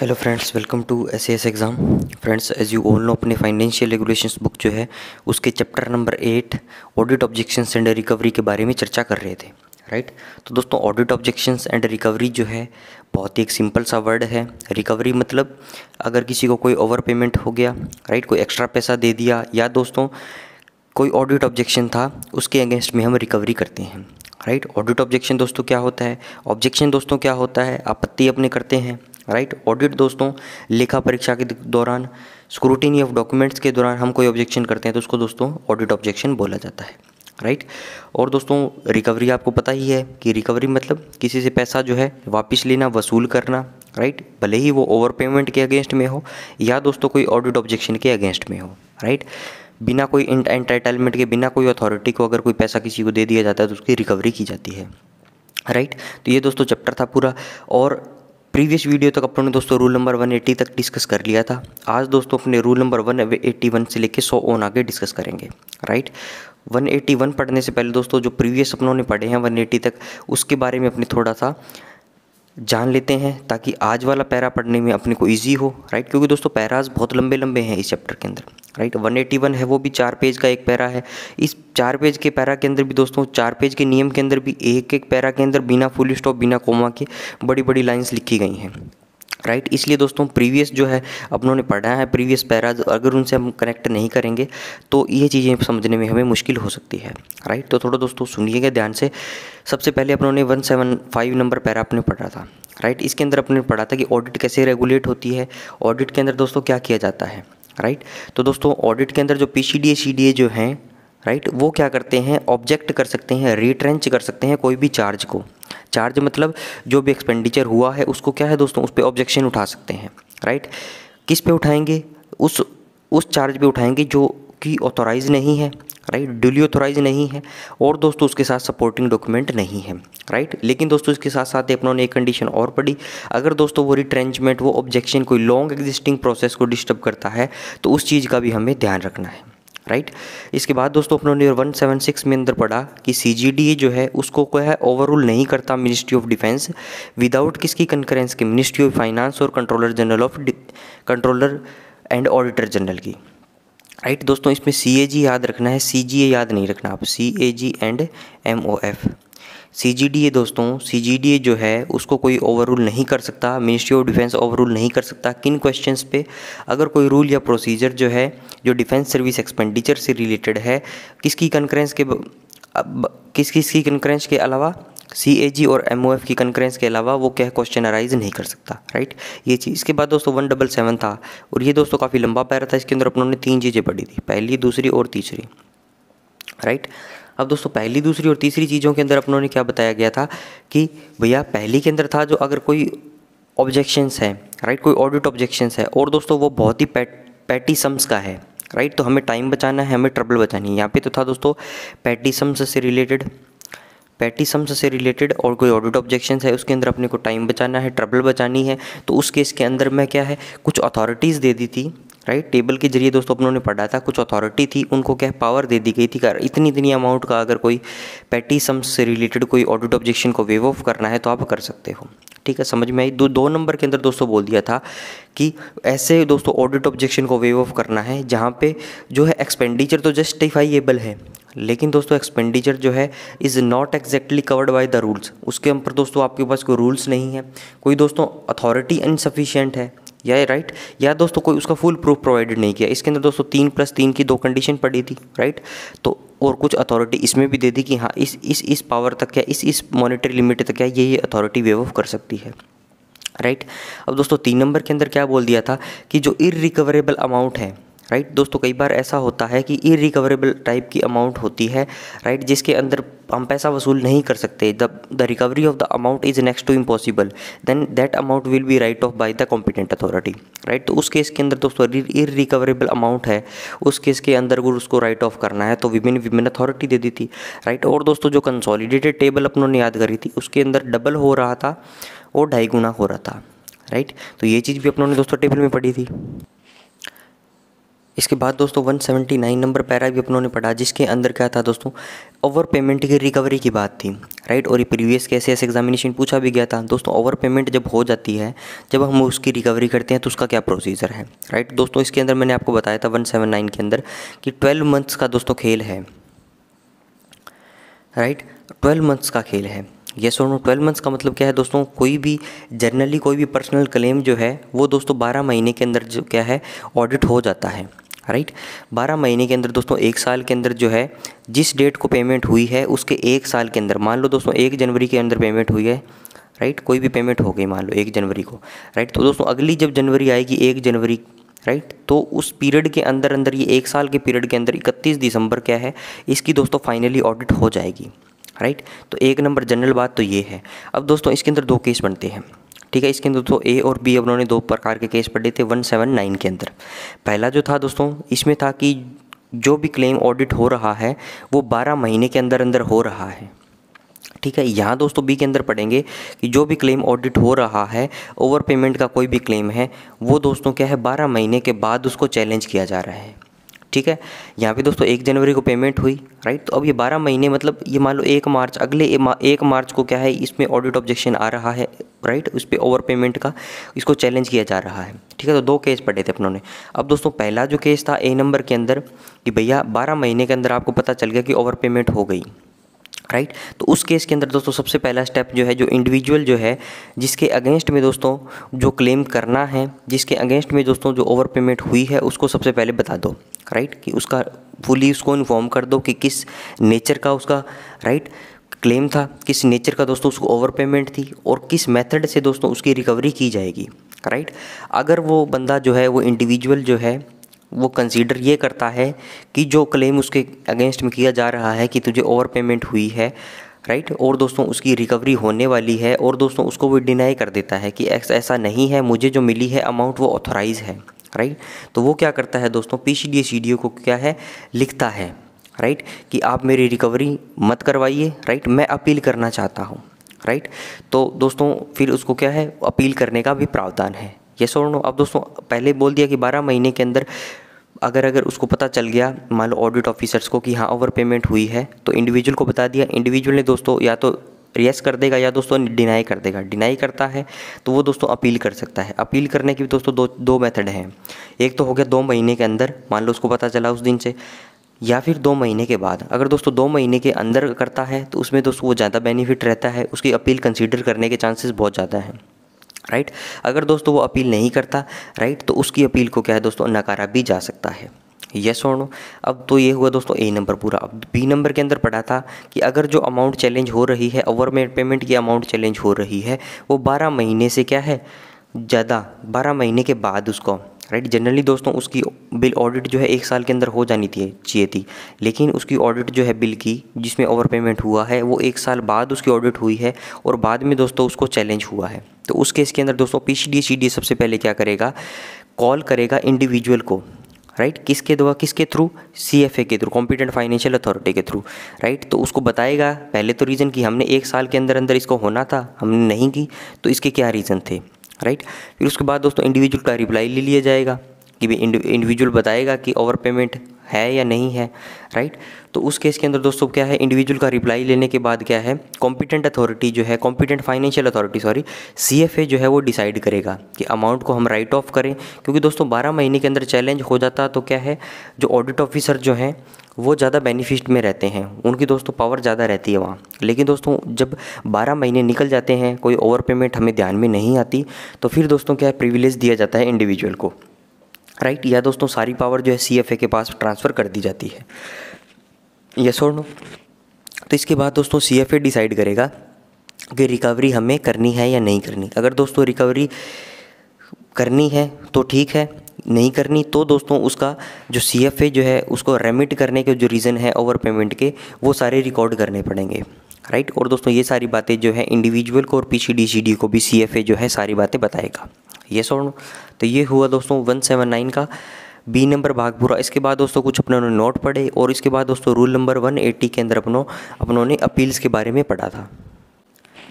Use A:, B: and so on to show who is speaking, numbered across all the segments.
A: Hello friends, welcome to SAS exam. Friends, as you all know, अपने financial regulations book जो है उसके chapter number 8 audit objections and recovery के बारे में चर्चा कर रहे थे, राइट। तो दोस्तों, ऑडिट ऑब्जेक्शंस एंड रिकवरी जो है बहुत ही एक सिंपल सा वर्ड है। रिकवरी मतलब अगर किसी को कोई ओवर पेमेंट हो गया, राइट, कोई एक्स्ट्रा पैसा दे दिया, या दोस्तों कोई ऑडिट ऑब्जेक्शन था, उसके अगेंस्ट में हम रिकवरी करते हैं, राइट। ऑडिट ऑब्जेक्शन दोस्तों क्या होता है, ऑब्जेक्शन दोस्तों क्या होता है, आपत्ति अपने करते हैं, राइट। ऑडिट दोस्तों लेखा परीक्षा के दौरान, स्क्रूटिनी ऑफ डॉक्यूमेंट्स के दौरान हम कोई ऑब्जेक्शन करते हैं तो उसको दोस्तों ऑडिट ऑब्जेक्शन बोला जाता है, राइट। और दोस्तों रिकवरी आपको पता ही है कि रिकवरी मतलब किसी से पैसा जो है वापस लेना, वसूल करना, राइट, भले ही वो ओवर पेमेंट के अगेंस्ट में हो या दोस्तों कोई ऑडिट ऑब्जेक्शन के अगेंस्ट में हो, राइट। बिना कोई एंटाइटलमेंट के, बिना कोई अथॉरिटी को अगर कोई पैसा किसी को दे दिया जाता है तो उसकी रिकवरी की जाती है, राइट। तो ये दोस्तों चैप्टर था पूरा, और प्रीवियस वीडियो तक अपनों ने दोस्तों रूल नंबर 180 तक डिस्कस कर लिया था। आज दोस्तों अपने रूल नंबर 181 से लेके 100 ऑन आगे डिस्कस करेंगे, राइट। 181 पढ़ने से पहले दोस्तों जो प्रीवियस अपनों ने पढ़े हैं 180 तक, उसके बारे में अपने थोड़ा सा जान लेते हैं ताकि आज वाला पैरा पढ़ने में अपने को इजी हो, राइट। क्योंकि दोस्तों पैराज बहुत लंबे लंबे हैं इस चैप्टर के अंदर, राइट। 181 है वो भी 4 पेज का एक पैरा है। इस 4 पेज के पैरा के अंदर भी दोस्तों 4 पेज के नियम के अंदर भी एक एक पैरा के अंदर बिना फुल स्टॉप, बिना कोमा के बड़ी बड़ी लाइन्स लिखी गई हैं, राइट। इसलिए दोस्तों प्रीवियस जो है अपनों ने पढ़ा है, प्रीवियस पैराज अगर उनसे हम कनेक्ट नहीं करेंगे तो ये चीज़ें समझने में हमें मुश्किल हो सकती है, राइट। तो थोड़ा दोस्तों सुनिएगा ध्यान से। सबसे पहले अपनों ने 175 नंबर पैरा अपने पढ़ा था, राइट। इसके अंदर अपने पढ़ा था कि ऑडिट कैसे रेगुलेट होती है, ऑडिट के अंदर दोस्तों क्या किया जाता है, राइट। तो दोस्तों ऑडिट के अंदर जो पीसीडीए सीडीए जो हैं, राइट, वो क्या करते हैं, ऑब्जेक्ट कर सकते हैं, रिट्रेंच कर सकते हैं कोई भी चार्ज को। चार्ज मतलब जो भी एक्सपेंडिचर हुआ है उसको क्या है दोस्तों, उस पर ऑब्जेक्शन उठा सकते हैं, राइट। किस पे उठाएंगे, उस चार्ज पे उठाएंगे जो कि ऑथोराइज नहीं है, राइट, ड्यूली ऑथोराइज नहीं है, और दोस्तों उसके साथ सपोर्टिंग डॉक्यूमेंट नहीं है, राइट। लेकिन दोस्तों इसके साथ साथ अपनों ने एक कंडीशन और पढ़ी, अगर दोस्तों वो रिट्रेंचमेंट, वो ऑब्जेक्शन कोई लॉन्ग एग्जिस्टिंग प्रोसेस को डिस्टर्ब करता है तो उस चीज़ का भी हमें ध्यान रखना है, राइट। इसके बाद दोस्तों अपनों ने 176 में अंदर पढ़ा कि सीजीडीए जो है उसको क्या है, ओवररूल नहीं करता मिनिस्ट्री ऑफ डिफेंस विदाउट किसकी कंकरेंस के, मिनिस्ट्री ऑफ फाइनेंस और कंट्रोलर एंड ऑडिटर जनरल की, राइट। दोस्तों इसमें सीएजी याद रखना है, सीजीए याद नहीं रखना आप, सीएजी एंड एमओएफ। सीजीडीए दोस्तों, सीजीडीए जो है उसको कोई ओवररूल नहीं कर सकता, मिनिस्ट्री ऑफ डिफेंस ओवररूल नहीं कर सकता। किन क्वेश्चंस पे, अगर कोई रूल या प्रोसीजर जो है जो डिफेंस सर्विस एक्सपेंडिचर से रिलेटेड है, किसकी कंकरेंस किसकी कंकरेंस के अलावा, सीएजी और एमओएफ की कंकरेंस के अलावा वो क्या क्वेश्चन अराइज नहीं कर सकता, राइट। ये चीज़। इसके बाद दोस्तों 177 था, और ये दोस्तों काफ़ी लंबा पैरा था। इसके अंदर अपनों ने 3 चीज़ें पढ़ी थी, पहली, दूसरी और तीसरी, राइट। अब दोस्तों पहली, दूसरी और तीसरी चीज़ों के अंदर अपनों ने क्या बताया गया था कि भैया पहली के अंदर था जो अगर कोई ऑब्जेक्शंस है, राइट, कोई ऑडिट ऑब्जेक्शंस है और दोस्तों वो बहुत ही पैटी सम्स का है, राइट, तो हमें टाइम बचाना है, हमें ट्रबल बचानी है। यहाँ पे तो था दोस्तों पैटी सम्स से रिलेटेड और कोई ऑडिट ऑब्जेक्शंस है, उसके अंदर अपने को टाइम बचाना है, ट्रबल बचानी है। तो उस केस के अंदर मैं क्या है, कुछ अथॉरिटीज़ दे दी थी, राइट। टेबल के जरिए दोस्तों अपनों ने पढ़ा था, कुछ अथॉरिटी थी, उनको क्या पावर दे दी गई थी, इतनी इतनी अमाउंट का अगर कोई पैटी सम्स से रिलेटेड कोई ऑडिट ऑब्जेक्शन को वेव ऑफ करना है तो आप कर सकते हो, ठीक है। समझ में आई। 2 नंबर के अंदर दोस्तों बोल दिया था कि ऐसे दोस्तों ऑडिट ऑब्जेक्शन को वेव ऑफ करना है जहाँ पे जो है एक्सपेंडिचर तो जस्टिफाइएबल है, लेकिन दोस्तों एक्सपेंडिचर जो है is not exactly covered by the rules. उसके ऊपर दोस्तों आपके पास कोई रूल्स नहीं है, कोई दोस्तों अथॉरिटी इनसफिशिएंट है, या राइट, या दोस्तों कोई उसका फुल प्रूफ प्रोवाइडेड नहीं किया। इसके अंदर दोस्तों 3+3 की 2 कंडीशन पड़ी थी, राइट। तो और कुछ अथॉरिटी इसमें भी दे दी कि हाँ इस पावर तक क्या, इस मॉनेटरी लिमिट तक क्या ये अथॉरिटी वेव ऑफ कर सकती है, राइट। अब दोस्तों 3 नंबर के अंदर क्या बोल दिया था कि जो इररिकवरेबल अमाउंट है, राइट। दोस्तों कई बार ऐसा होता है कि इररिकवरेबल टाइप की अमाउंट होती है, राइट, जिसके अंदर हम पैसा वसूल नहीं कर सकते, the recovery of the amount is next to impossible, then that amount will be write off by the competent authority, right. तो उस केस के अंदर दोस्तों इररिकवरेबल अमाउंट है, उस केस के अंदर अगर उसको राइट ऑफ करना है तो विभिन्न अथॉरिटी दे दी थी, राइट। और दोस्तों जो कंसोलिडेटेड टेबल अपनों ने याद करी थी उसके अंदर डबल हो रहा था और 2.5 गुना हो रहा था, राइट। तो ये चीज़ भी अपनों ने दोस्तों टेबल में पढ़ी थी। इसके बाद दोस्तों 179 नंबर पैरा भी अपनों ने पढ़ा, जिसके अंदर क्या था दोस्तों, ओवर पेमेंट की रिकवरी की बात थी, राइट। और ये प्रीवियस के एसएएस एग्जामिनेशन पूछा भी गया था दोस्तों। ओवर पेमेंट जब हो जाती है, जब हम उसकी रिकवरी करते हैं तो उसका क्या प्रोसीजर है, राइट। दोस्तों इसके अंदर मैंने आपको बताया था 179 के अंदर कि 12 मंथ्स का दोस्तों खेल है, राइट। 12 मंथ्स का खेल है, येस और नो। 12 मंथ्स का मतलब क्या है दोस्तों, कोई भी जनरली कोई भी पर्सनल क्लेम जो है वो दोस्तों 12 महीने के अंदर जो क्या है ऑडिट हो जाता है, राइट। 12 महीने के अंदर दोस्तों, एक साल के अंदर जो है जिस डेट को पेमेंट हुई है उसके एक साल के अंदर, मान लो दोस्तों 1 जनवरी के अंदर पेमेंट हुई है, राइट। कोई भी पेमेंट हो गई मान लो 1 जनवरी को, राइट। तो दोस्तों अगली जब जनवरी आएगी 1 जनवरी, राइट, तो उस पीरियड के अंदर अंदर ये एक साल के पीरियड के अंदर 31 दिसंबर क्या है इसकी दोस्तों फाइनली ऑडिट हो जाएगी, राइट। तो 1 नंबर जनरल बात तो ये है। अब दोस्तों इसके अंदर 2 केस बनते हैं, ठीक है। इसके अंदर दोस्तों ए और बी उन्होंने 2 प्रकार के केस पढ़े थे 179 के अंदर। पहला जो था दोस्तों, इसमें था कि जो भी क्लेम ऑडिट हो रहा है वो 12 महीने के अंदर अंदर हो रहा है, ठीक है। यहाँ दोस्तों बी के अंदर पढ़ेंगे कि जो भी क्लेम ऑडिट हो रहा है, ओवर पेमेंट का कोई भी क्लेम है, वो दोस्तों क्या है 12 महीने के बाद उसको चैलेंज किया जा रहा है, ठीक है। यहाँ पे दोस्तों 1 जनवरी को पेमेंट हुई, राइट। तो अब ये 12 महीने मतलब ये मान लो 1 मार्च, अगले 1 मार्च को क्या है इसमें ऑडिट ऑब्जेक्शन आ रहा है, राइट। उस पर ओवर पेमेंट का इसको चैलेंज किया जा रहा है, ठीक है। तो 2 केस पढ़े थे अपनों ने। अब दोस्तों पहला जो केस था ए नंबर के अंदर कि भैया 12 महीने के अंदर आपको पता चल गया कि ओवर पेमेंट हो गई, राइट। तो उस केस के अंदर दोस्तों सबसे पहला स्टेप जो है, जो इंडिविजुअल जो है जिसके अगेंस्ट में दोस्तों जो क्लेम करना है, जिसके अगेंस्ट में दोस्तों जो ओवर पेमेंट हुई है उसको सबसे पहले बता दो, राइट। कि उसका फुली उसको इन्फॉर्म कर दो कि किस नेचर का उसका, राइट, क्लेम था, किस नेचर का दोस्तों उसको ओवर पेमेंट थी और किस मेथड से दोस्तों उसकी रिकवरी की जाएगी, राइट। अगर वो बंदा जो है वो इंडिविजुअल जो है वो कंसीडर ये करता है कि जो क्लेम उसके अगेंस्ट में किया जा रहा है कि तुझे ओवर पेमेंट हुई है, राइट, और दोस्तों उसकी रिकवरी होने वाली है, और दोस्तों उसको वो डिनाई कर देता है कि ऐसा नहीं है, मुझे जो मिली है अमाउंट वो ऑथोराइज है, राइट। तो वो क्या करता है दोस्तों, पीसीडीए सीडीओ को क्या है लिखता है, राइट, कि आप मेरी रिकवरी मत करवाइए, राइट, मैं अपील करना चाहता हूँ, राइट। तो दोस्तों फिर उसको क्या है अपील करने का भी प्रावधान है, यस और नो। अब दोस्तों पहले बोल दिया कि 12 महीने के अंदर अगर उसको पता चल गया मान लो ऑडिट ऑफिसर्स को कि हाँ ओवर पेमेंट हुई है, तो इंडिविजुअल को बता दिया, इंडिविजुअल ने दोस्तों या तो यस कर देगा या दोस्तों डिनाई कर देगा। डिनाई करता है तो वो दोस्तों अपील कर सकता है। अपील करने की भी दोस्तों दो मेथड हैं। एक तो हो गया 2 महीने के अंदर, मान लो उसको पता चला उस दिन से, या फिर 2 महीने के बाद। अगर दोस्तों 2 महीने के अंदर करता है तो उसमें दोस्तों वो ज़्यादा बेनिफिट रहता है, उसकी अपील कंसीडर करने के चांसेस बहुत ज़्यादा हैं, राइट। अगर दोस्तों वो अपील नहीं करता, राइट, तो उसकी अपील को क्या है दोस्तों नकारा भी जा सकता है, यस और नो। अब तो ये हुआ दोस्तों ए नंबर पूरा। अब बी नंबर के अंदर पढ़ा था कि अगर जो अमाउंट चैलेंज हो रही है, ओवर पेमेंट की अमाउंट चैलेंज हो रही है, वो 12 महीने से क्या है ज़्यादा, 12 महीने के बाद उसको, राइट। जनरली दोस्तों उसकी बिल ऑडिट जो है 1 साल के अंदर हो जानी चाहिए थी, लेकिन उसकी ऑडिट जो है बिल की जिसमें ओवर पेमेंट हुआ है वो 1 साल बाद उसकी ऑडिट हुई है और बाद में दोस्तों उसको चैलेंज हुआ है। तो उस केस के अंदर दोस्तों पीसीडीए सीडीए सबसे पहले क्या करेगा, कॉल करेगा इंडिविजुअल को, राइट। किसके द्वारा, किसके थ्रू, सीएफए के थ्रू, कॉम्पिटेंट फाइनेंशियल अथॉरिटी के थ्रू, राइट। तो उसको बताएगा पहले तो रीज़न कि हमने 1 साल के अंदर अंदर इसको होना था, हमने नहीं की, तो इसके क्या रीज़न थे, राइट। फिर उसके बाद दोस्तों इंडिविजुअल का रिप्लाई ले लिया जाएगा कि भाई इंडिविजुअल बताएगा कि ओवर पेमेंट है या नहीं है, राइट। तो उस केस के अंदर दोस्तों क्या है, इंडिविजुअल का रिप्लाई लेने के बाद क्या है, कॉम्पिटेंट अथॉरिटी जो है, competent financial authority sorry, CFA जो है वो डिसाइड करेगा कि अमाउंट को हम राइट ऑफ करें, क्योंकि दोस्तों 12 महीने के अंदर चैलेंज हो जाता तो क्या है जो ऑडिट ऑफिसर जो हैं वो ज़्यादा बेनिफिट में रहते हैं, उनकी दोस्तों पावर ज़्यादा रहती है वहाँ। लेकिन दोस्तों जब 12 महीने निकल जाते हैं, कोई ओवर पेमेंट हमें ध्यान में नहीं आती, तो फिर दोस्तों क्या है प्रिविलेज दिया जाता है इंडिविजुअल को, राइट, या दोस्तों सारी पावर जो है सीएफए के पास ट्रांसफ़र कर दी जाती है, यस और नो। तो इसके बाद दोस्तों सीएफए डिसाइड करेगा कि रिकवरी हमें करनी है या नहीं करनी। अगर दोस्तों रिकवरी करनी है तो ठीक है, नहीं करनी तो दोस्तों उसका जो सीएफए जो है उसको रेमिट करने के जो रीज़न है ओवर पेमेंट के वो सारे रिकॉर्ड करने पड़ेंगे, राइट। और दोस्तों ये सारी बातें जो है इंडिविजुअल को और पीसीडी को भी सीएफए जो है सारी बातें बताएगा, यस और नो। तो ये हुआ दोस्तों 179 का बी नंबर भाग पूरा। इसके बाद दोस्तों कुछ अपनों ने नोट पढ़े और इसके बाद दोस्तों रूल नंबर 180 के अंदर अपनों ने अपील्स के बारे में पढ़ा था।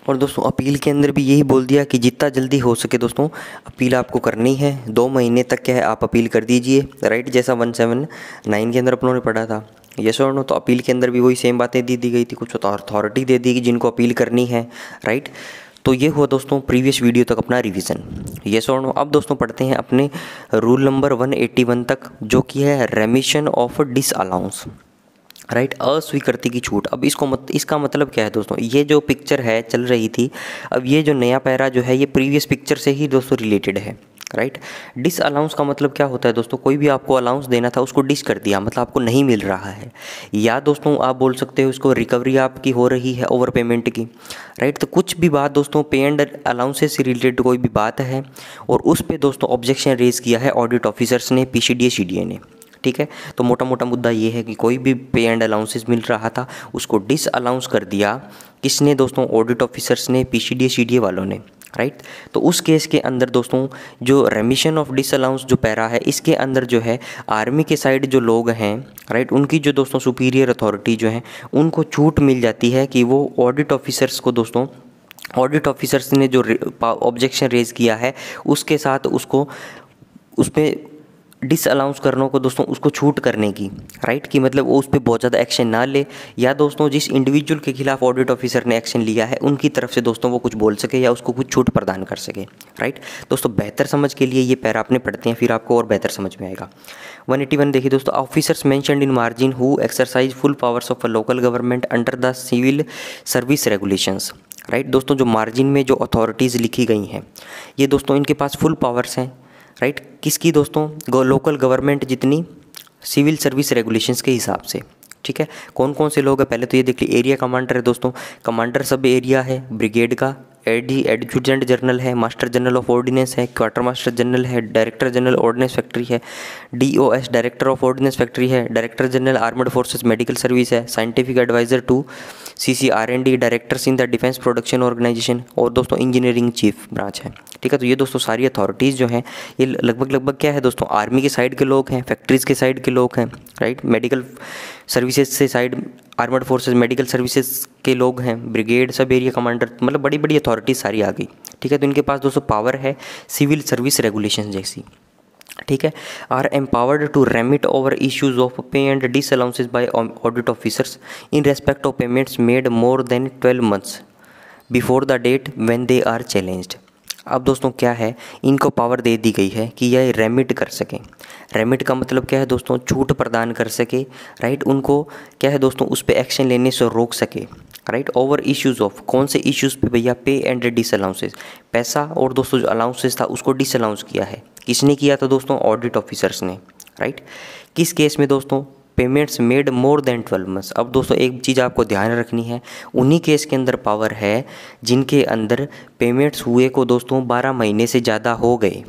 A: और दोस्तों अपील के अंदर भी यही बोल दिया कि जितना जल्दी हो सके दोस्तों अपील आपको करनी है, 2 महीने तक क्या है आप अपील कर दीजिए, राइट। जैसा 179 के अंदर अपनों ने पढ़ा था, यस और नो, तो अपील के अंदर भी वही सेम बातें दी गई थी, कुछ अथॉरिटी दे दी कि जिनको अपील करनी है, राइट। तो ये हुआ दोस्तों प्रीवियस वीडियो तक अपना रिवीजन, यस और नो। अब दोस्तों पढ़ते हैं अपने रूल नंबर 181 तक, जो कि है रेमिशन ऑफ डिसअलाउंस, राइट, अस्वीकृति की छूट। अब इसका मतलब क्या है दोस्तों, ये जो पिक्चर है चल रही थी, अब ये जो नया पैरा जो है ये प्रीवियस पिक्चर से ही दोस्तों रिलेटेड है, राइट। डिसअलाउंस का मतलब क्या होता है दोस्तों, कोई भी आपको अलाउंस देना था उसको डिस कर दिया, मतलब आपको नहीं मिल रहा है, या दोस्तों आप बोल सकते हो उसको रिकवरी आपकी हो रही है ओवर पेमेंट की, राइट। तो कुछ भी बात दोस्तों पे एंड अलाउंसेस से रिलेटेड कोई भी बात है और उस पर दोस्तों ऑब्जेक्शन रेज किया है ऑडिट ऑफिसर्स ने, PCDA CDA ने, ठीक है। तो मोटा मोटा मुद्दा ये है कि कोई भी पे एंड अलाउंसेस मिल रहा था उसको डिस अलाउंस कर दिया, किसने दोस्तों, ऑडिट ऑफिसर्स ने, PCDA CDA वालों ने, राइट। तो उस केस के अंदर दोस्तों जो रेमिशन ऑफ डिस अलाउंस जो पैरा है, इसके अंदर जो है आर्मी के साइड जो लोग हैं, राइट, उनकी जो दोस्तों सुपीरियर अथॉरिटी जो है उनको छूट मिल जाती है कि वो ऑडिट ऑफिसर्स को दोस्तों, ऑडिट ऑफिसर्स ने जो ऑब्जेक्शन रेज किया है उसके साथ उसको उस पर डिसअलाउंस करने को दोस्तों उसको छूट करने की, राइट, कि मतलब वो उस पर बहुत ज़्यादा एक्शन ना ले, या दोस्तों जिस इंडिविजुअल के खिलाफ ऑडिट ऑफिसर ने एक्शन लिया है उनकी तरफ से दोस्तों वो कुछ बोल सके या उसको कुछ छूट प्रदान कर सके, राइट। दोस्तों बेहतर समझ के लिए ये पैरा आपने पढ़ते हैं, फिर आपको और बेहतर समझ में आएगा। 181 देखिए दोस्तों, officers mentioned in margin who exercise full powers of a local government under the civil service regulations, right. दोस्तों जो मार्जिन में जो अथॉरिटीज़ लिखी गई हैं ये दोस्तों इनके पास फुल पावर्स हैं, राइट, किसकी दोस्तों, लोकल गवर्नमेंट जितनी सिविल सर्विस रेगुलेशंस के हिसाब से, ठीक है। कौन कौन से लोग हैं पहले तो ये देख लीजिए, एरिया कमांडर है दोस्तों, कमांडर सब एरिया है, ब्रिगेड का एडजुटेंट जनरल है, मास्टर जनरल ऑफ ऑर्डिनेंस है, क्वार्टर मास्टर जनरल है, डायरेक्टर जनरल ऑर्डिनेंस फैक्ट्री है, DOS director of ordnance factory है, director general armed forces medical service है, scientific adviser to CCR&D, directors in the defence production organisation, और दोस्तों engineering chief branch है, ठीक है। तो ये दोस्तों सारी अथॉरिटीज़ जो हैं ये लगभग क्या है दोस्तों, आर्मी के साइड के लोग हैं, फैक्ट्रीज़ के साइड के लोग हैं, राइट, मेडिकल सर्विसेज से side armed forces medical services के लोग हैं, ब्रिगेड सब एरिया कमांडर, मतलब बड़ी बड़ी अथॉरिटीज सारी आ गई, ठीक है। तो इनके पास दोस्तों पावर है सिविल सर्विस रेगुलेशन जैसी, ठीक है। Are empowered to remit over issues of pay and disallowances by audit officers in respect of payments made more than 12 months before the date when they are challenged. अब दोस्तों क्या है, इनको power दे दी गई है कि यह रेमिट कर सकें। रेमिट का मतलब क्या है दोस्तों, छूट प्रदान कर सके, राइट, उनको क्या है दोस्तों उस पर एक्शन लेने से रोक सके, राइट। ओवर इश्यूज़ ऑफ, कौन से इश्यूज़ पे भैया, पे एंड डिसअलाउंसेस, पैसा और दोस्तों जो अलाउंसेस था उसको डिसअलाउंस किया है, किसने किया था दोस्तों, ऑडिट ऑफिसर्स ने, राइट। किस केस में दोस्तों, payments made more than 12 months। अब दोस्तों एक चीज़ आपको ध्यान रखनी है, उन्हीं केस के अंदर पावर है जिनके अंदर पेमेंट्स हुए को दोस्तों 12 महीने से ज़्यादा हो गए,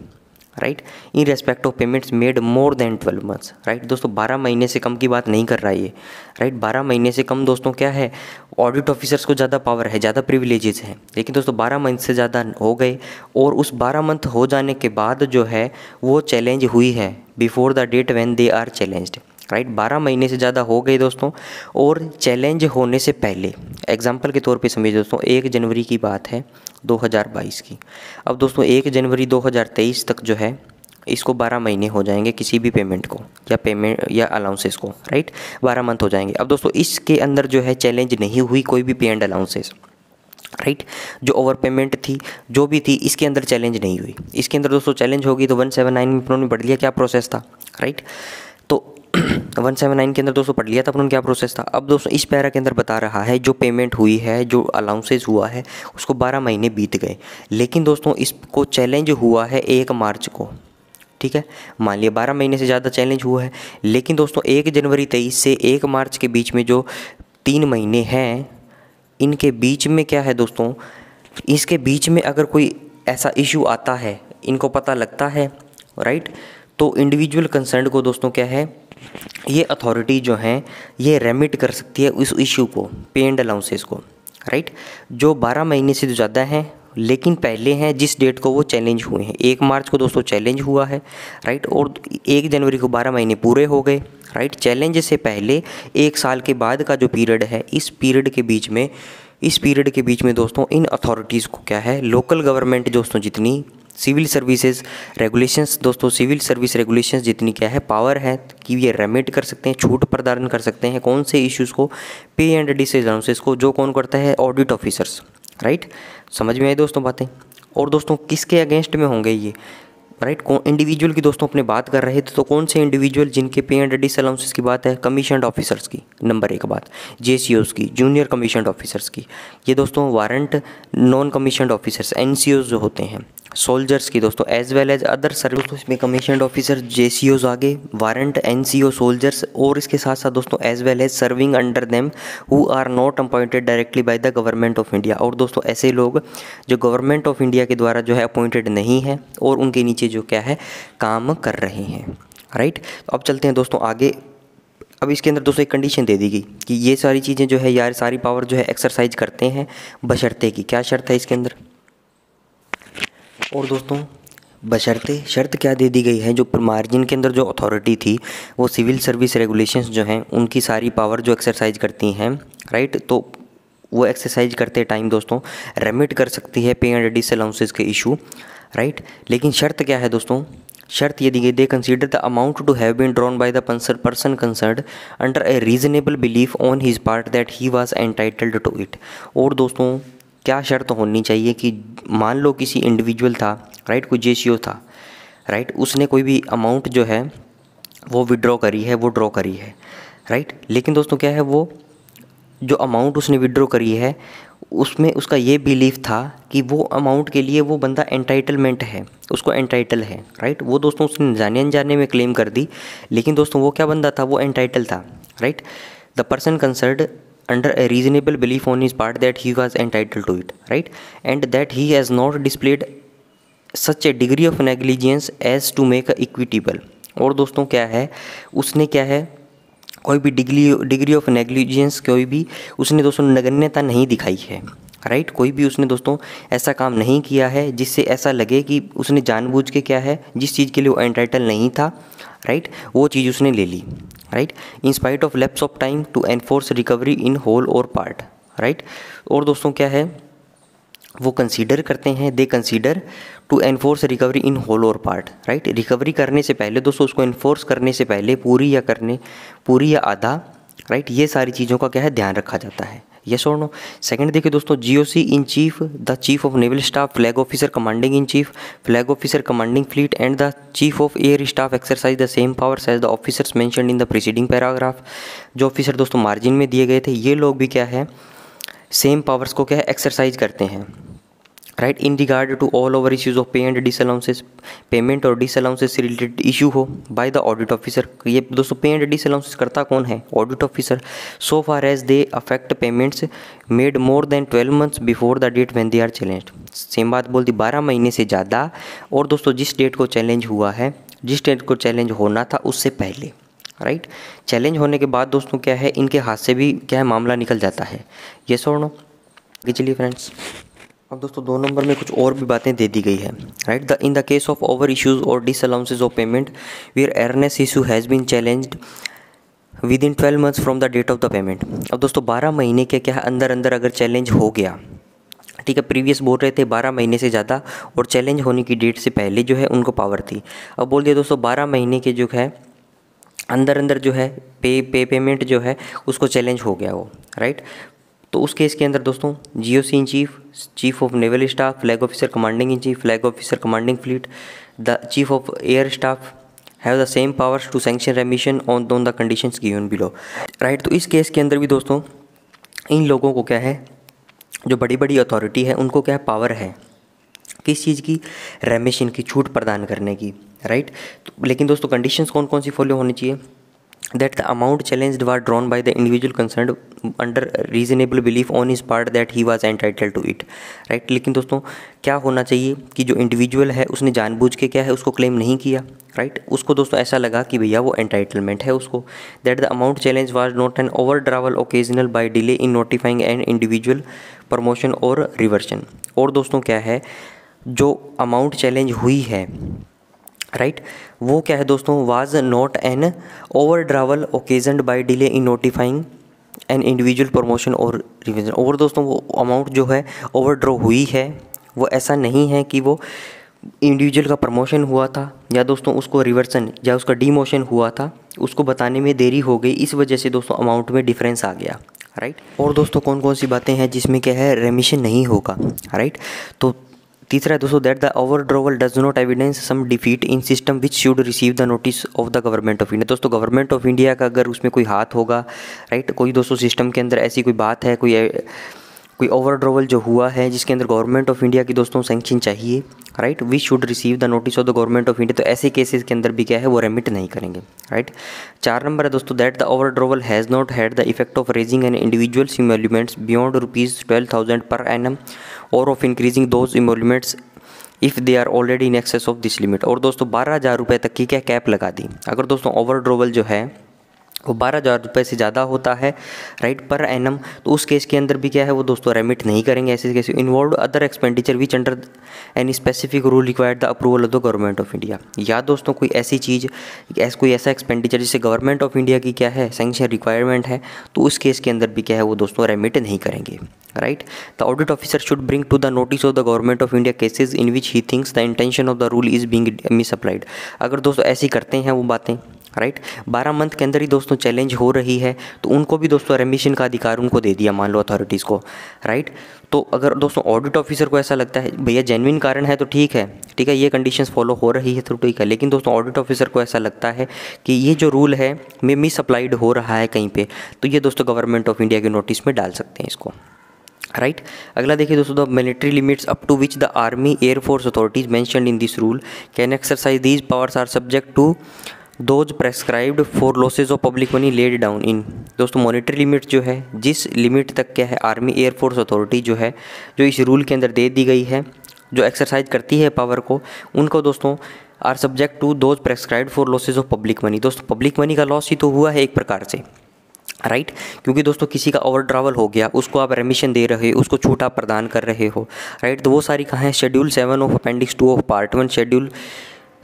A: right, in respect of payments made more than 12 months, right. दोस्तों 12 महीने से कम की बात नहीं कर रहा है ये, राइट। 12 महीने से कम दोस्तों क्या है, ऑडिट ऑफिसर्स को ज़्यादा पावर है, ज़्यादा प्रिविलेजेस हैं, लेकिन दोस्तों 12 मंथ से ज़्यादा हो गए और उस 12 मंथ हो जाने के बाद जो है वो चैलेंज हुई है before the date when they are challenged, right. 12 महीने से ज़्यादा हो गए दोस्तों और चैलेंज होने से पहले, एग्जाम्पल के तौर पे समझिए दोस्तों 1 जनवरी की बात है 2022 की। अब दोस्तों 1 जनवरी 2023 तक जो है इसको 12 महीने हो जाएंगे किसी भी पेमेंट को या पेमेंट या अलाउंसेस को, राइट, 12 मंथ हो जाएंगे। अब दोस्तों इसके अंदर जो है चैलेंज नहीं हुई कोई भी पे एंड अलाउंसेस, राइट, जो ओवर पेमेंट थी जो भी थी इसके अंदर चैलेंज नहीं हुई। इसके अंदर दोस्तों चैलेंज होगी तो 179 में उन्होंने पढ़ लिया क्या प्रोसेस था, राइट। तो 179 के अंदर दोस्तों पढ़ लिया था अपनों क्या प्रोसेस था। अब दोस्तों इस पैरा के अंदर बता रहा है जो पेमेंट हुई है, जो अलाउंसेस हुआ है उसको 12 महीने बीत गए, लेकिन दोस्तों इसको चैलेंज हुआ है 1 मार्च को, ठीक है। मान लिया 12 महीने से ज़्यादा चैलेंज हुआ है, लेकिन दोस्तों 1 जनवरी 23 से 1 मार्च के बीच में जो 3 महीने हैं इनके बीच में क्या है दोस्तों, इसके बीच में अगर कोई ऐसा इशू आता है, इनको पता लगता है, राइट, तो इंडिविजुअल कंसर्न को दोस्तों क्या है, ये अथॉरिटी जो हैं ये रेमिट कर सकती है उस इशू को, पे एंड अलाउंसेस को, राइट, जो 12 महीने से ज़्यादा हैं लेकिन पहले हैं जिस डेट को वो चैलेंज हुए हैं। 1 मार्च को दोस्तों चैलेंज हुआ है, राइट, और 1 जनवरी को 12 महीने पूरे हो गए, राइट। चैलेंज से पहले 1 साल के बाद का जो पीरियड है, इस पीरियड के बीच में इस पीरियड के बीच में दोस्तों इन अथॉरिटीज़ को क्या है, लोकल गवर्नमेंट दोस्तों जितनी सिविल सर्विसेज रेगुलेशंस दोस्तों सिविल सर्विस रेगुलेशंस जितनी क्या है पावर है कि ये रेमिट कर सकते हैं, छूट प्रदान कर सकते हैं कौन से इश्यूज़ को, पे एंड डिसअलाउंसेस को, जो कौन करता है, ऑडिट ऑफिसर्स, राइट। समझ में आई दोस्तों बातें। और दोस्तों किसके अगेंस्ट में होंगे ये, राइट, कौन इंडिविजुअल की दोस्तों अपने बात कर रहे थे, तो कौन से इंडिविजुअल जिनके पे एंड डिसअलाउंसेस की बात है, कमीशनड ऑफिसर्स की, नंबर 1 बात, जेसीओज की, जूनियर कमीशनड ऑफिसर्स की, ये दोस्तों warrant non commissioned officers NCOs जो होते हैं, सोल्जर्स की दोस्तों as well as other service, तो इसमें कमीशनड ऑफिसर जेसीओज आगे, वारंट एनसीओ सोल्जर्स, और इसके साथ साथ दोस्तों as well as serving under them who are not appointed directly by the government of India, और दोस्तों ऐसे लोग जो गवर्नमेंट ऑफ इंडिया के द्वारा जो है अपॉइंटेड नहीं है और उनके नीचे जो क्या है काम कर रहे हैं, राइट। तो अब चलते हैं दोस्तों आगे। अब इसके अंदर दोस्तों एक कंडीशन दे दी गई कि ये सारी चीज़ें जो है यार सारी पावर जो है एक्सरसाइज करते हैं बशर्ते की, क्या शर्त है इसके अंदर, और दोस्तों बशर्ते शर्त क्या दे दी गई है, जो मार्जिन के अंदर जो अथॉरिटी थी वो सिविल सर्विस रेगुलेशंस जो हैं उनकी सारी पावर जो एक्सरसाइज करती हैं, राइट, तो वो एक्सरसाइज करते टाइम दोस्तों रेमिट कर सकती है पे एंड डिसअलाउंसेस के इशू, राइट। लेकिन शर्त क्या है दोस्तों, शर्त ये दी गई, they consider the amount to have been drawn by the person concerned under a reasonable belief on his part that he was entitled to it. और दोस्तों क्या शर्त होनी चाहिए कि मान लो किसी इंडिविजुअल था, राइट, कोई जेसीओ था, राइट, उसने कोई भी अमाउंट जो है वो विड्रॉ करी है, वो ड्रॉ करी है, राइट, लेकिन दोस्तों क्या है, वो जो अमाउंट उसने विड्रॉ करी है उसमें उसका ये बिलीफ था कि वो अमाउंट के लिए वो बंदा एंटाइटलमेंट है, उसको एंटाइटल है, राइट, वो दोस्तों उसने जाने अनजाने में क्लेम कर दी, लेकिन दोस्तों वो क्या बंदा था, वो एंटाइटल था, right. The person concerned under a reasonable belief on his part that he was entitled to it, right, and that he has not displayed such a degree of negligence as to make equitable। और दोस्तों क्या है, उसने क्या है कोई भी degree of negligence कोई भी उसने दोस्तों नगण्यता नहीं दिखाई है, राइट, कोई भी उसने दोस्तों ऐसा काम नहीं किया है जिससे ऐसा लगे कि उसने जानबूझ के क्या है जिस चीज़ के लिए वो एंटाइटल नहीं था, राइट, वो चीज़ उसने ले ली, right, in spite of lapse of time to enforce recovery in whole or part, right. और दोस्तों क्या है वो कंसीडर करते हैं, they consider to enforce recovery in whole or part, right, recovery करने से पहले दोस्तों उसको एनफोर्स करने से पहले पूरी या आधा, राइट, ये सारी चीज़ों का क्या है ध्यान रखा जाता है, यस और नो। सेकंड देखिए दोस्तों, GOC in chief, the chief of naval staff, flag officer commanding in chief, flag officer commanding fleet and the chief of air staff exercise the same powers as the officers mentioned in the preceding paragraph. जो officer दोस्तों margin में दिए गए थे ये लोग भी क्या है सेम पावर्स को क्या है एक्सरसाइज करते हैं, right, in regard to all over issues of pay and disallowances, payment और डिसअलाउंसेस से रिलेटेड इशू हो बाय द ऑडिट ऑफिसर। ये दोस्तों पे एंड डिसअलाउंसेस करता कौन है, audit officer, so far as they affect payments made more than 12 months before the date when they are challenged. Same बात बोल दी, 12 महीने से ज़्यादा, और दोस्तों जिस डेट को चैलेंज हुआ है, जिस डेट को चैलेंज होना था उससे पहले, राइट, चैलेंज होने के बाद दोस्तों क्या है इनके हाथ से भी क्या है मामला निकल जाता है, यस और नो। चलिए फ्रेंड्स अब दोस्तों 2 नंबर में कुछ और भी बातें दे दी गई है, right, the in the case of over issues or disallowances of payment where arrears issue has been challenged within 12 months from the date of the payment. अब दोस्तों 12 महीने के क्या है अंदर अगर चैलेंज हो गया, ठीक है, प्रीवियस बोल रहे थे 12 महीने से ज़्यादा और चैलेंज होने की डेट से पहले जो है उनको पावर थी, अब बोल दिया दोस्तों 12 महीने के जो है अंदर जो है पेमेंट जो है उसको चैलेंज हो गया वो, राइट। तो उस केस के अंदर दोस्तों GOC in chief, chief of naval staff, flag officer commanding in chief, flag officer commanding fleet, the chief of air staff have the same powers to sanction remission on the conditions given below, right. तो इस case के अंदर भी दोस्तों इन लोगों को क्या है जो बड़ी अथॉरिटी है उनको क्या है पावर है किस चीज़ की, रेमिशन की, छूट प्रदान करने की, राइट। तो लेकिन दोस्तों कंडीशंस कौन कौन सी फॉलो होनी चाहिए, that the amount challenged was drawn by the individual concerned under reasonable belief on his part that he was entitled to it, right। लेकिन दोस्तों क्या होना चाहिए कि जो इंडिविजुअल है उसने जानबूझ के क्या है उसको क्लेम नहीं किया, राइट, उसको दोस्तों ऐसा लगा कि भैया वो एंटाइटलमेंट है उसको, that the amount challenge was not an overdrawal occasional by delay in notifying an individual promotion or reversion। और दोस्तों क्या है जो अमाउंट चैलेंज हुई है, राइट, वो क्या है दोस्तों was not an over drawal occasioned by delay in notifying an individual promotion or revision. और दोस्तों वो अमाउंट जो है ओवरड्रॉ हुई है, वो ऐसा नहीं है कि वो इंडिविजुअल का प्रमोशन हुआ था या दोस्तों उसको रिवर्सन या उसका डीमोशन हुआ था, उसको बताने में देरी हो गई, इस वजह से दोस्तों अमाउंट में डिफरेंस आ गया, राइट। और दोस्तों कौन कौन सी बातें हैं जिसमें क्या है रेमिशन नहीं होगा, राइट। तो तीसरा है दोस्तों that the overdrawal does not evidence some defect in system which should receive the notice of the government of India. दोस्तों गवर्नमेंट ऑफ इंडिया का अगर उसमें कोई हाथ होगा, राइट, कोई दोस्तों सिस्टम के अंदर ऐसी कोई बात है, कोई ओवरड्रॉवल जो हुआ है जिसके अंदर गवर्नमेंट ऑफ इंडिया की दोस्तों सैंक्शन चाहिए, right, we should receive the notice of the government of India, तो ऐसे केसेस के अंदर भी क्या है वो रेमिट नहीं करेंगे, राइट। 4 नंबर है दोस्तों that the overdrawal has not had the effect of raising an individual emoluments beyond ₹12,000 per annum or of increasing those emoluments if they are already in excess of this limit. और दोस्तों 12,000 रुपये तक की क्या cap लगा दी। अगर दोस्तों ओवरड्रॉवल जो है वो 12,000 रुपये से ज़्यादा होता है, राइट, पर एनम, तो उस केस के अंदर भी क्या है वो दोस्तों रेमिट नहीं करेंगे। ऐसे case involve other expenditure which under any specific rule required the approval of the government of India. या दोस्तों कोई ऐसी चीज़, कोई ऐसा एक्सपेंडिचर जिससे गवर्नमेंट ऑफ इंडिया की क्या है सैंक्शन रिक्वायरमेंट है, तो उस केस के अंदर भी क्या है वो दोस्तों रेमिट नहीं करेंगे, right. The audit officer should bring to the notice of the government of India cases in which he thinks the intention of the rule is being misapplied. अगर दोस्तों ऐसी करते हैं वो बातें, राइट, 12 मंथ के अंदर ही दोस्तों चैलेंज हो रही है, तो उनको भी दोस्तों रेमिशन का अधिकार उनको दे दिया मान लो अथॉरिटीज़ को, राइट। तो अगर दोस्तों ऑडिट ऑफिसर को ऐसा लगता है भैया जेन्युइन कारण है तो ठीक है, ये कंडीशंस फॉलो हो रही है तो ठीक है, लेकिन दोस्तों ऑडिट ऑफिसर को ऐसा लगता है कि ये जो रूल है में मिस अप्लाइड हो रहा है कहीं पे, तो ये दोस्तों गवर्नमेंट ऑफ इंडिया के नोटिस में डाल सकते हैं इसको, राइट। अगला देखिए दोस्तों the military limits up to which the army air force authorities mentioned in this rule can exercise these powers are subject to those prescribed for losses of public money laid down in. दोस्तों monetary limit जो है, जिस limit तक क्या है army air force authority जो है, जो इस रूल के अंदर दे दी गई है, जो एक्सरसाइज करती है पावर को, उनको दोस्तों are subject to those prescribed for losses of public money. दोस्तों पब्लिक मनी का लॉस ही तो हुआ है एक प्रकार से, राइट, क्योंकि दोस्तों किसी का ओवरड्रावल हो गया, उसको आप रेमिशन दे रहे हो, उसको छूट आप प्रदान कर रहे हो, राइट। तो वो सारी कहाँ है, schedule 7 of appendix 2 of part 1, schedule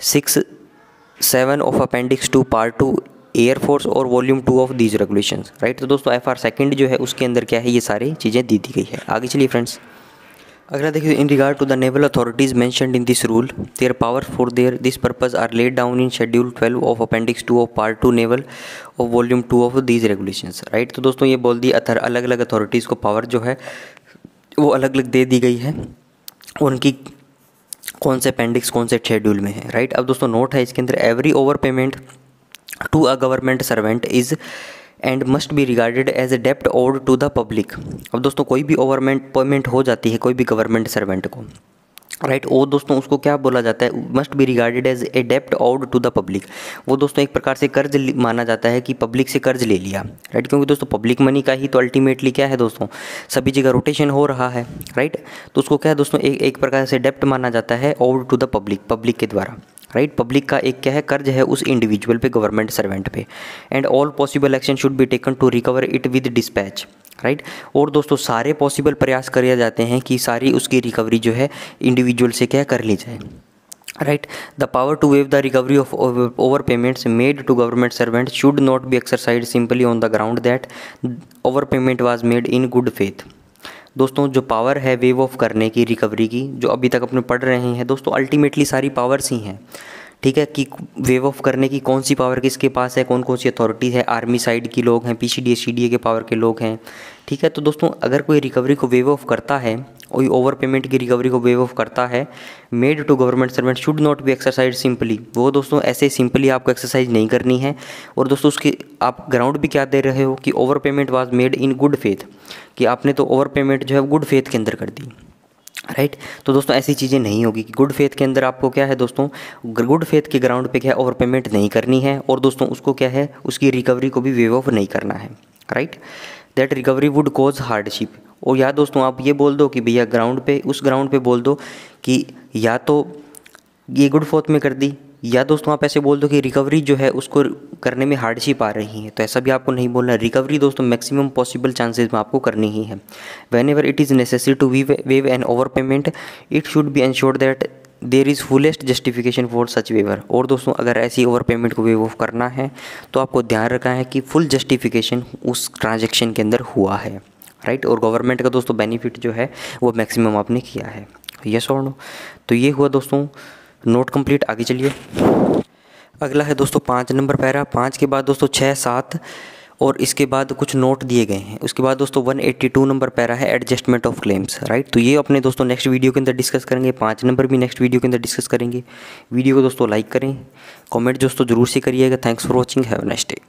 A: 6-7 of appendix 2 part 2 air force और volume 2 of these regulations, right. तो दोस्तों FR सेकंड जो है उसके अंदर क्या है ये सारी चीज़ें दी गई है। आगे चलिए फ्रेंड्स, अगला देखिए in regard to the naval authorities mentioned in this rule their power for their this purpose are laid down in schedule 12 of appendix 2 of part 2 naval of volume 2 of these regulations, right. तो दोस्तों ये बोल दी अलग अलग authorities को power जो है वो अलग अलग दे दी गई है, उनकी कौन से अपेंडिक्स कौन से शेड्यूल में है, राइट। अब दोस्तों नोट है इसके अंदर every over payment to a government servant is and must be regarded as a डेप्ट ओड टू द पब्लिक। अब दोस्तों कोई भी ओवरमेंट पेमेंट हो जाती है कोई भी गवर्नमेंट सर्वेंट को, राइट, वो दोस्तों उसको क्या बोला जाता है, must be regarded as a डेप्ट ओड टू द पब्लिक। वो दोस्तों एक प्रकार से कर्ज माना जाता है कि पब्लिक से कर्ज ले लिया, राइट, क्योंकि दोस्तों पब्लिक मनी का ही तो अल्टीमेटली क्या है दोस्तों सभी जगह रोटेशन हो रहा है, राइट। तो उसको क्या है दोस्तों एक प्रकार से डेप्ट माना जाता है ओड टू द पब्लिक के द्वारा, राइट। पब्लिक का एक क्या है कर्ज है उस इंडिविजुअल पे, गवर्नमेंट सर्वेंट पे, and all possible action should be taken to recover it with dispatch, right. और दोस्तों सारे पॉसिबल प्रयास करे जाते हैं कि सारी उसकी रिकवरी जो है इंडिविजुअल से क्या कर ली जाए, right. The power to waive the recovery of over payments made to government servant should not be exercise simply on the ground that over payment was made in good faith. दोस्तों जो power है wave of करने की, recovery की, जो अभी तक अपने पढ़ रहे हैं दोस्तों, अल्टीमेटली सारी पावर्स ही हैं, ठीक है, कि वेव ऑफ करने की कौन सी पावर किसके पास है, कौन कौन सी अथॉरिटी है, आर्मी साइड की लोग हैं, PCDA CDA के पावर के लोग हैं, ठीक है। तो दोस्तों अगर कोई रिकवरी को वेव ऑफ करता है, कोई ओवर पेमेंट की रिकवरी को वेव ऑफ करता है, made to government servant should not be exercise simply, वो दोस्तों ऐसे सिंपली आपको एक्सरसाइज नहीं करनी है। और दोस्तों उसके आप ग्राउंड भी क्या दे रहे हो कि over payment was made in good faith, कि आपने तो ओवर पेमेंट जो है गुड फेथ के अंदर कर दी, राइट। तो दोस्तों ऐसी चीज़ें नहीं होगी कि गुड फेथ के अंदर आपको क्या है दोस्तों गुड फेथ के ग्राउंड पे क्या है ओवर पेमेंट नहीं करनी है, और दोस्तों उसको क्या है उसकी रिकवरी को भी वेव ऑफ नहीं करना है, right. That recovery would cause hardship. और या दोस्तों आप ये बोल दो कि भैया ग्राउंड पे, उस ग्राउंड पे बोल दो कि या तो ये गुड फेथ में कर दी, या दोस्तों आप ऐसे बोल दो कि रिकवरी जो है उसको करने में हार्डशिप आ रही है, तो ऐसा भी आपको नहीं बोलना। रिकवरी दोस्तों मैक्सिमम पॉसिबल चांसेस में आपको करनी ही है। Whenever it is necessary to waive an over payment it should be ensured that there is fullest justification for such waiver. और दोस्तों अगर ऐसी ओवर पेमेंट को वेव ऑफ करना है तो आपको ध्यान रखना है कि फुल जस्टिफिकेशन उस ट्रांजेक्शन के अंदर हुआ है, राइट। और गवर्नमेंट का दोस्तों बेनिफिट जो है वो मैक्सिमम आपने किया है, यस और नो। तो ये हुआ दोस्तों नोट कंप्लीट। आगे चलिए, अगला है दोस्तों 5 नंबर पैरा। 5 के बाद दोस्तों 6, 7 और इसके बाद कुछ नोट दिए गए हैं। उसके बाद दोस्तों 182 नंबर पैरा है एडजस्टमेंट ऑफ क्लेम्स, राइट। तो ये अपने दोस्तों नेक्स्ट वीडियो के अंदर डिस्कस करेंगे। 5 नंबर भी नेक्स्ट वीडियो के अंदर डिस्कस करेंगे। वीडियो को दोस्तों लाइक करें, कमेंट दोस्तों जरूर से करिएगा। Thanks for watching, have a nice day.